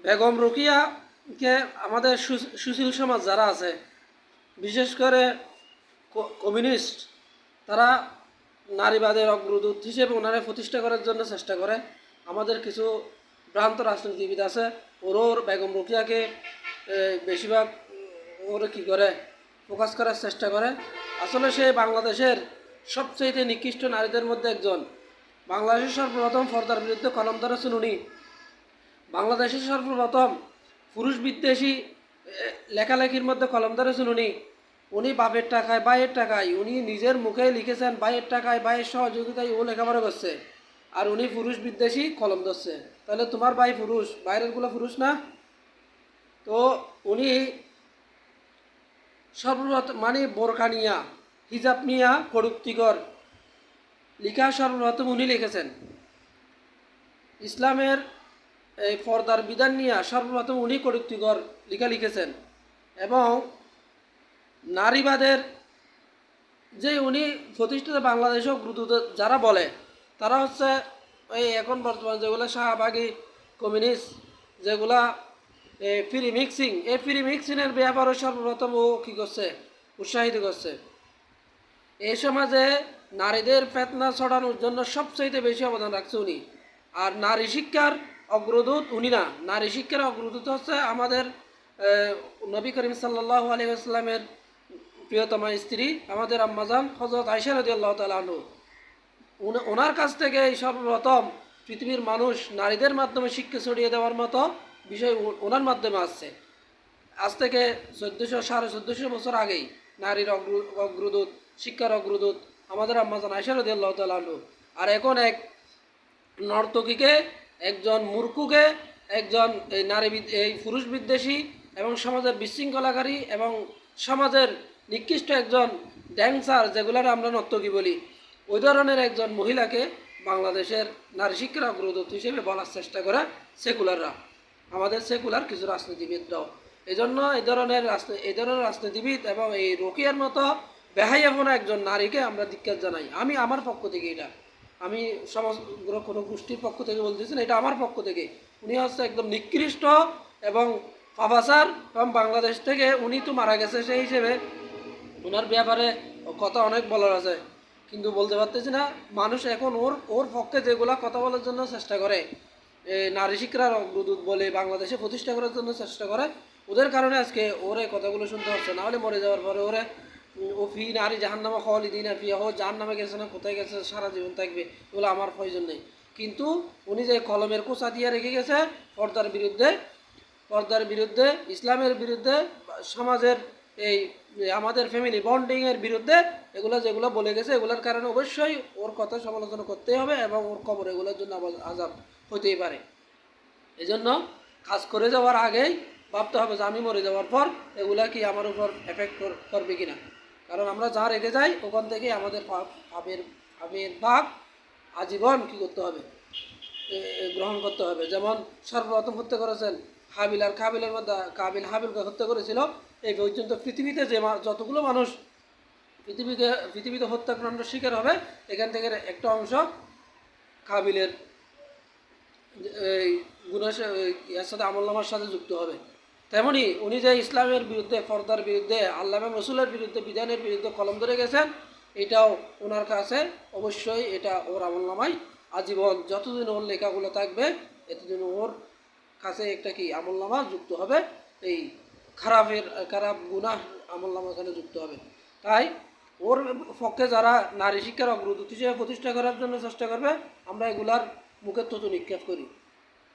বেগম রোকেয়াকে আমাদের সুশীল সমাজ যারা আছে, বিশেষ করে কমিউনিস্ট, তারা নারীবাদের অগ্রদূত হিসেবে ওনারা প্রতিষ্ঠা করার জন্য চেষ্টা করে। আমাদের কিছু ভ্রান্ত রাজনীতিবিদ আছে, ওর বেগম রোকেয়াকে বেশিরভাগ ওরা কী করে ফোকাস করার চেষ্টা করে। আসলে সে বাংলাদেশের সবচেয়ে নিকৃষ্ট নারীদের মধ্যে একজন। বাংলাদেশের সর্বপ্রথম পর্দার বিরুদ্ধে কলম ধরেছেন উনি। বাংলাদেশের সর্বপ্রথম পুরুষ বিদ্বেষী লেখালেখির মধ্যে কলম ধরেছেন উনি। উনি বাপের টাকায় ভাইয়ের টাকায় উনি নিজের মুখে লিখেছেন, ভাইয়ের টাকায় ভাইয়ের সহযোগিতায় ও লেখাপড়া করছে, আর উনি পুরুষ বিদ্বেষী কলম ধরছে। তাহলে তোমার ভাই পুরুষ, বাইরেরগুলো পুরুষ না? তো উনি সর্বপ্রথম মানে বোরকা নিয়া হিজাব নিয়া কটূক্তিকর লেখা সর্বপ্রথম উনি লিখেছেন। ইসলামের এই পর্দার বিধান নিয়ে সর্বপ্রথম উনি কটূক্তিকর লেখা লিখেছেন। এবং নারীবাদের যে উনি প্রতিষ্ঠিত বাংলাদেশও গুরুত্ব যারা বলে, তারা হচ্ছে এই এখন বর্তমান যেগুলো শাহবাগী কমিউনিস্ট, যেগুলা ফ্রি মিক্সিং, এই ফ্রি মিক্সিংয়ের ব্যাপারে সর্বপ্রথম ও কী করছে, উৎসাহিত করছে। এই সমাজে নারীদের ফেতনা ছড়ানোর জন্য সবচাইতে বেশি অবদান রাখছে উনি। আর নারী শিক্ষার অগ্রদূত উনি না, নারী শিক্ষার অগ্রদূত হচ্ছে আমাদের নবী করিম সাল্লাল্লাহু আলাইহি ওয়াসাল্লামের প্রিয়তমা স্ত্রী আমাদের আম্মাজান হযরত আয়েশা রাদিয়াল্লাহু তাআলা আনহা। ওনার কাছ থেকে এই সর্বপ্রথম পৃথিবীর মানুষ নারীদের মাধ্যমে শিক্ষা ছড়িয়ে দেওয়ার মতো বিষয় ওনার মাধ্যমে আসছে। আজ থেকে 1400-1450 বছর আগেই নারীর অগ্রদূত, শিক্ষার অগ্রদূত আমাদের আম্মাজান আয়েশা রাদিয়াল্লাহু তাআলা আনহা। আর এখন এক নর্তকীকে, একজন মূর্খকে, একজন এই এই পুরুষ বিদ্বেষী এবং সমাজের বিশৃঙ্খলাকারী এবং সমাজের নিকৃষ্ট একজন ড্যান্সার, যেগুলোর আমরা নর্তকী বলি, ওই ধরনের একজন মহিলাকে বাংলাদেশের নারী শিক্ষার অগ্রদূত হিসেবে বলার চেষ্টা করে সেকুলাররা, আমাদের সেকুলার কিছু রাজনীতিবিদরাও। এই জন্য এই ধরনের রাজনীতিবিদ এবং এই রোকেয়ার মতো বেহাইয়াপনা একজন নারীকে আমরা ধিক্কার জানাই। আমি আমার পক্ষ থেকে, এটা আমি সমগ্র কোনো গোষ্ঠীর পক্ষ থেকে বলতেছি না, এটা আমার পক্ষ থেকে। উনি হচ্ছে একদম নিকৃষ্ট এবং পাপাচার, এবং বাংলাদেশ থেকে উনি তো মারা গেছে, সেই হিসেবে ওনার ব্যাপারে কথা অনেক বলার আছে, কিন্তু বলতে পারতেছি না। মানুষ এখন ওর পক্ষে যেগুলা কথা বলার জন্য চেষ্টা করে, নারী শিক্ষার অগ্রদূত বলে বাংলাদেশে প্রতিষ্ঠা করার জন্য চেষ্টা করে, ওদের কারণে আজকে ওরে কথাগুলো শুনতে হচ্ছে। না হলে মরে যাওয়ার পরে ওরে ও ফি নারী জাহান্নামে খালিদিনা ফিহা, ও জাহান্নামে গেছে না কোথায় গেছে, সারা জীবন থাকবে, এগুলো আমার প্রয়োজন নেই। কিন্তু উনি যে কলমের কোচা দিয়ে রেখে গেছে পর্দার বিরুদ্ধে, ইসলামের বিরুদ্ধে, সমাজের এই আমাদের ফ্যামিলি বন্ডিংয়ের বিরুদ্ধে, যেগুলো বলে গেছে, এগুলোর কারণে অবশ্যই ওর কথা সমালোচনা করতে হবে এবং ওর কবর এগুলোর জন্য আযাব হতেই পারে। এই জন্য কাজ করে যাওয়ার আগেই ভাবতে হবে যে আমি মরে যাওয়ার পর এগুলা কি আমার উপর এফেক্ট করবে কিনা। কারণ আমরা যা রেখে যাই ওখান থেকে আমাদের পাপের ভাগ আজীবন কী করতে হবে, গ্রহণ করতে হবে। যেমন সর্বপ্রথম হত্যা করেছেন হাবিল, আর কাবিলের মধ্যে কাবিল হাবিলকে হত্যা করেছিল। এই পর্যন্ত পৃথিবীতে যে যতগুলো মানুষ পৃথিবীতে হত্যাকাণ্ডের শিকার হবে, এখান থেকে একটা অংশ কাবিলের এই গুণের সাথে আমলনামার সাথে যুক্ত হবে। তেমনি উনি যে ইসলামের বিরুদ্ধে, পর্দার বিরুদ্ধে, আল্লাহ এবং রসুলের বিরুদ্ধে, বিধানের বিরুদ্ধে কলম ধরে গেছেন, এটাও ওনার কাছে অবশ্যই এটা ওর আমলনামায় আজীবন যতদিন ওর লেখাগুলো থাকবে, এতদিন ওর কাছে একটা কি আমলনামা যুক্ত হবে, এই খারাপ গুনাহ আমলনামা এখানে যুক্ত হবে। তাই ওর পক্ষে যারা নারী শিক্ষার অগ্রদূত হিসেবে প্রতিষ্ঠা করার জন্য চেষ্টা করবে, আমরা এগুলার মুখের থুতু নিক্ষেপ করি।